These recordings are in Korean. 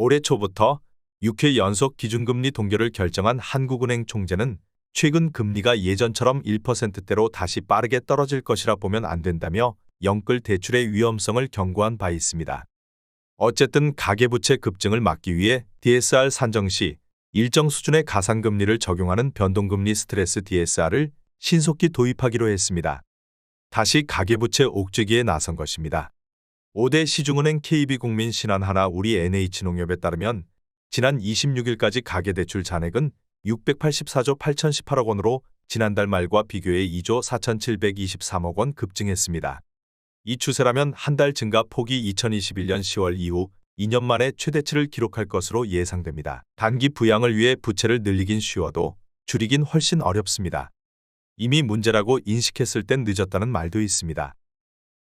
올해 초부터 6회 연속 기준금리 동결을 결정한 한국은행 총재는 최근 금리가 예전처럼 1%대로 다시 빠르게 떨어질 것이라 보면 안 된다며 영끌 대출의 위험성을 경고한 바 있습니다. 어쨌든 가계부채 급증을 막기 위해 DSR 산정 시 일정 수준의 가상금리를 적용하는 변동금리 스트레스 DSR을 신속히 도입하기로 했습니다. 다시 가계부채 옥죄기에 나선 것입니다. 5대 시중은행 KB국민 신한하나 우리 NH농협에 따르면 지난 26일까지 가계대출 잔액은 684조 8,018억 원으로 지난달 말과 비교해 2조 4,723억 원 급증했습니다. 이 추세라면 한 달 증가 폭이 2021년 10월 이후 2년 만에 최대치를 기록할 것으로 예상됩니다. 단기 부양을 위해 부채를 늘리긴 쉬워도 줄이긴 훨씬 어렵습니다. 이미 문제라고 인식했을 땐 늦었다는 말도 있습니다.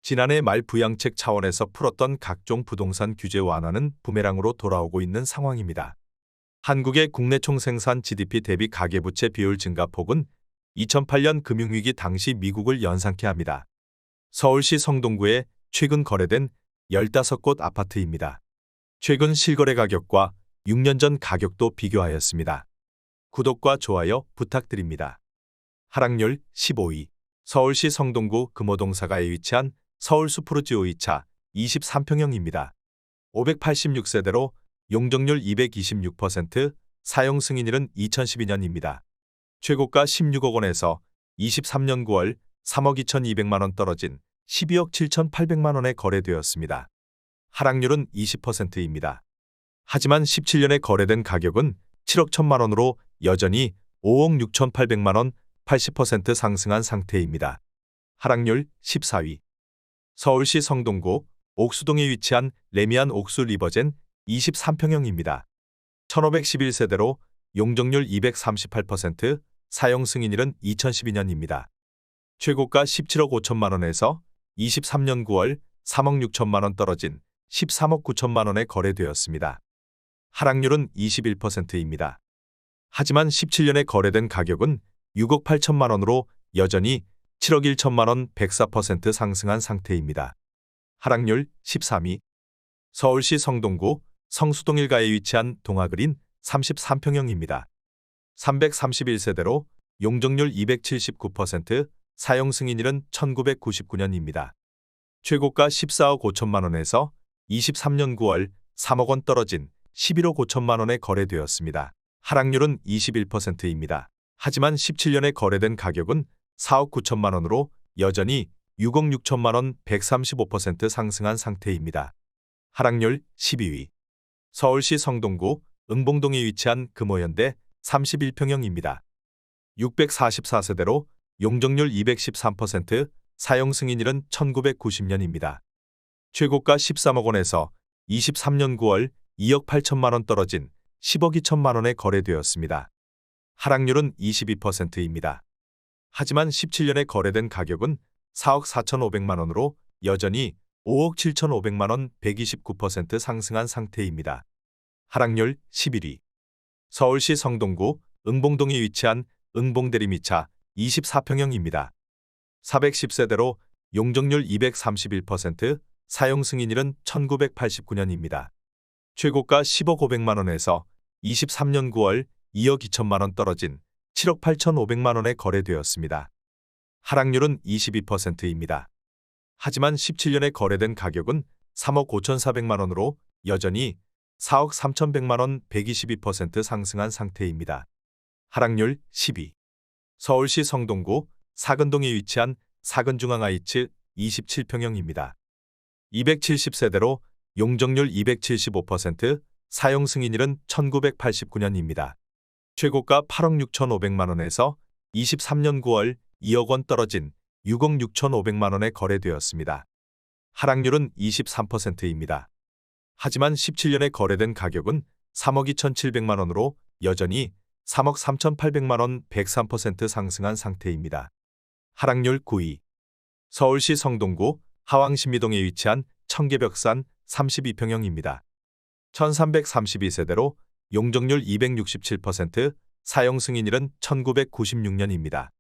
지난해 말 부양책 차원에서 풀었던 각종 부동산 규제 완화는 부메랑으로 돌아오고 있는 상황입니다. 한국의 국내 총생산 GDP 대비 가계부채 비율 증가폭은 2008년 금융위기 당시 미국을 연상케 합니다. 서울시 성동구에 최근 거래된 15곳 아파트입니다. 최근 실거래 가격과 6년 전 가격도 비교하였습니다. 구독과 좋아요 부탁드립니다. 하락률 15위. 서울시 성동구 금호동사가에 위치한 서울수프루지 5위차 23평형입니다. 586세대로 용적률 226%, 사용 승인일은 2012년입니다. 최고가 16억 원에서 23년 9월 3억 2,200만 원 떨어진 12억 7,800만 원에 거래되었습니다. 하락률은 20%입니다. 하지만 17년에 거래된 가격은 7억 1천만 원으로 여전히 5억 6,800만 원 80% 상승한 상태입니다. 하락률 14위. 서울시 성동구 옥수동에 위치한 레미안 옥수 리버젠 23평형입니다. 1511세대로 용적률 238%, 사용 승인일은 2012년입니다. 최고가 17억 5천만 원에서 23년 9월 3억 6천만 원 떨어진 13억 9천만 원에 거래되었습니다. 하락률은 21%입니다. 하지만 17년에 거래된 가격은 6억 8천만 원으로 여전히 7억 1천만 원 104% 상승한 상태입니다. 하락률 13위. 서울시 성동구 성수동 일가에 위치한 동아그린 33평형입니다. 331세대로 용적률 279%, 사용 승인일은 1999년입니다. 최고가 14억 5천만 원에서 23년 9월 3억 원 떨어진 11억 5천만 원에 거래되었습니다. 하락률은 21%입니다. 하지만 17년에 거래된 가격은 4억 9천만 원으로 여전히 6억 6천만 원 135% 상승한 상태입니다. 하락률 12위. 서울시 성동구 응봉동에 위치한 금호현대 31평형입니다. 644세대로 용적률 213%, 사용 승인일은 1990년입니다. 최고가 13억 원에서 23년 9월 2억 8천만 원 떨어진 10억 2천만 원에 거래되었습니다. 하락률은 22%입니다. 하지만 17년에 거래된 가격은 4억 4,500만 원으로 여전히 5억 7,500만 원 129% 상승한 상태입니다. 하락률 11위. 서울시 성동구 응봉동에 위치한 응봉대리미차 24평형입니다. 410세대로 용적률 231%, 사용 승인일은 1989년입니다. 최고가 10억 500만 원에서 23년 9월 2억 2천만 원 떨어진 7억 8,500만 원에 거래되었습니다. 하락률은 22%입니다. 하지만 17년에 거래된 가격은 3억 5,400만 원으로 여전히 4억 3,100만 원 122% 상승한 상태입니다. 하락률 10위. 서울시 성동구 사근동에 위치한 사근중앙하이츠 27평형입니다. 270세대로 용적률 275%, 사용 승인일은 1989년입니다. 최고가 8억 6,500만 원에서 23년 9월 2억 원 떨어진 6억 6,500만 원에 거래되었습니다. 하락률은 23%입니다. 하지만 17년에 거래된 가격은 3억 2,700만 원으로 여전히 3억 3,800만 원 103% 상승한 상태입니다. 하락률 9위. 서울시 성동구 하왕신미동에 위치한 청계벽산 32평형입니다. 1332세대로 용적률 267%, 사용 승인일은 1996년입니다.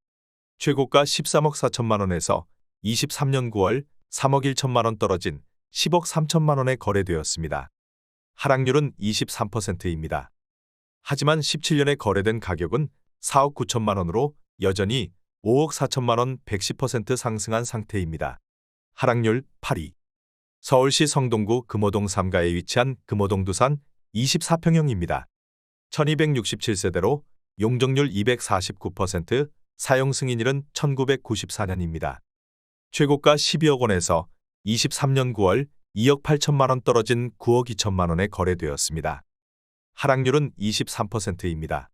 최고가 13억 4천만 원에서 23년 9월 3억 1천만 원 떨어진 10억 3천만 원에 거래되었습니다. 하락률은 23%입니다. 하지만 17년에 거래된 가격은 4억 9천만 원으로 여전히 5억 4천만 원 110% 상승한 상태입니다. 하락률 8위. 서울시 성동구 금호동 3가에 위치한 금호동 두산 24평형입니다. 1267세대로 용적률 249%, 사용 승인일은 1994년입니다. 최고가 12억 원에서 23년 9월 2억 8천만 원 떨어진 9억 2천만 원에 거래되었습니다. 하락률은 23%입니다.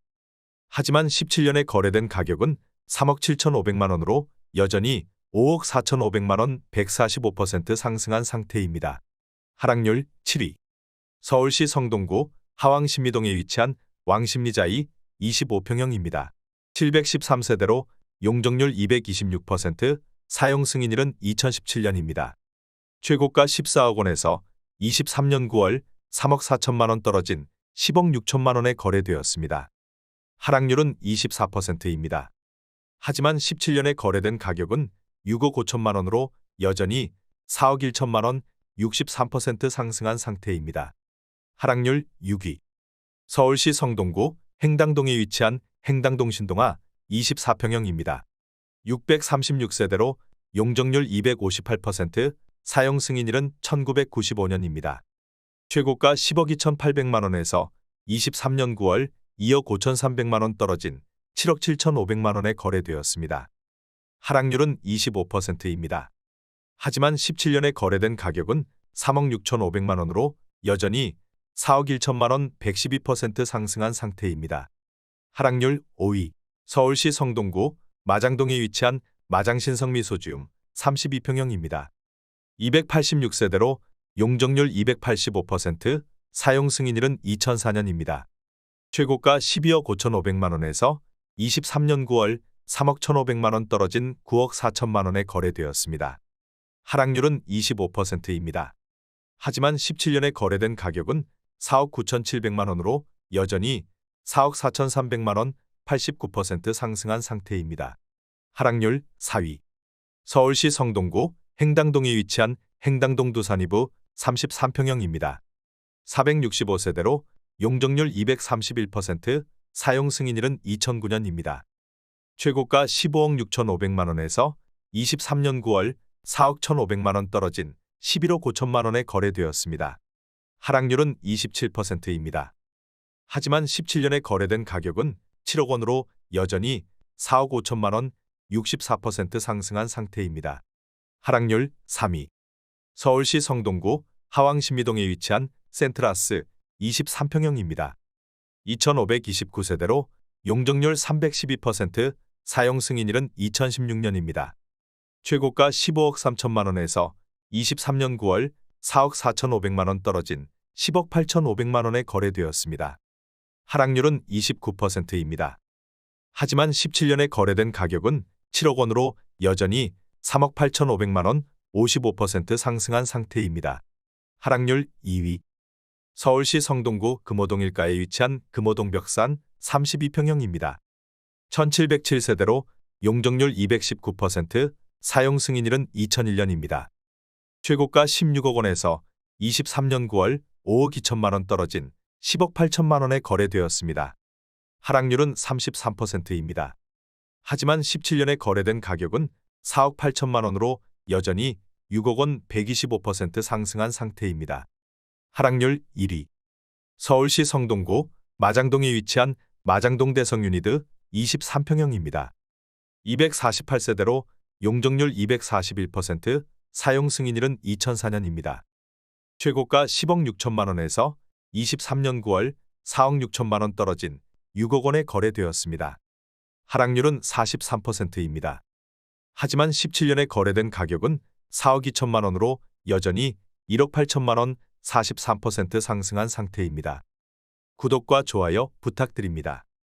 하지만 17년에 거래된 가격은 3억 7,500만 원으로 여전히 5억 4,500만 원 145% 상승한 상태입니다. 하락률 7위. 서울시 성동구 하왕신미동에 위치한 왕십리자이 25평형입니다. 713세대로 용적률 226%, 사용 승인일은 2017년입니다. 최고가 14억 원에서 23년 9월 3억 4천만 원 떨어진 10억 6천만 원에 거래되었습니다. 하락률은 24%입니다. 하지만 17년에 거래된 가격은 6억 5천만 원으로 여전히 4억 1천만 원 63% 상승한 상태입니다. 하락률 6위. 서울시 성동구 행당동에 위치한 행당동 신동아 24평형입니다. 636세대로 용적률 258%, 사용 승인일은 1995년입니다. 최고가 10억 2,800만 원에서 23년 9월 2억 5,300만 원 떨어진 7억 7,500만 원에 거래되었습니다. 하락률은 25%입니다. 하지만 17년에 거래된 가격은 3억 6,500만 원으로 여전히 4억 1천만 원 112% 상승한 상태입니다. 하락률 5위. 서울시 성동구 마장동에 위치한 마장신성미소지움 32평형입니다. 286세대로 용적률 285%, 사용 승인일은 2004년입니다. 최고가 12억 5,500만 원에서 23년 9월 3억 1,500만 원 떨어진 9억 4천만 원에 거래되었습니다. 하락률은 25%입니다. 하지만 17년에 거래된 가격은 4억 9,700만 원으로 여전히 4억 4,300만 원 89% 상승한 상태입니다. 하락률 4위. 서울시 성동구 행당동에 위치한 행당동 두산이부 33평형입니다. 465세대로 용적률 231%, 사용 승인일은 2009년입니다. 최고가 15억 6,500만 원에서 23년 9월 4억 1,500만 원 떨어진 11억 5천만 원에 거래되었습니다. 하락률은 27%입니다. 하지만 17년에 거래된 가격은 7억 원으로 여전히 4억 5천만 원 64% 상승한 상태입니다. 하락률 3위. 서울시 성동구 하왕신미동에 위치한 센트라스 23평형입니다. 2,529세대로 용적률 312%, 사용 승인일은 2016년입니다. 최고가 15억 3천만 원에서 23년 9월 4억 4,500만 원 떨어진 10억 8,500만 원에 거래되었습니다. 하락률은 29%입니다. 하지만 17년에 거래된 가격은 7억 원으로 여전히 3억 8,500만 원 55% 상승한 상태입니다. 하락률 2위. 서울시 성동구 금호동 1가에 위치한 금호동 벽산 32평형입니다. 1,707세대로 용적률 219%, 사용 승인일은 2001년입니다. 최고가 16억 원에서 23년 9월 5억 2천만 원 떨어진 10억 8천만 원에 거래되었습니다. 하락률은 33%입니다. 하지만 17년에 거래된 가격은 4억 8천만 원으로 여전히 6억 원 125% 상승한 상태입니다. 하락률 1위. 서울시 성동구 마장동에 위치한 마장동 대성유니드 23평형입니다. 248세대로 용적률 241%, 사용 승인일은 2004년입니다. 최고가 10억 6천만 원에서 23년 9월 4억 6천만 원 떨어진 6억 원에 거래되었습니다. 하락률은 43%입니다. 하지만 17년에 거래된 가격은 4억 2천만 원으로 여전히 1억 8천만 원 43% 상승한 상태입니다. 구독과 좋아요 부탁드립니다.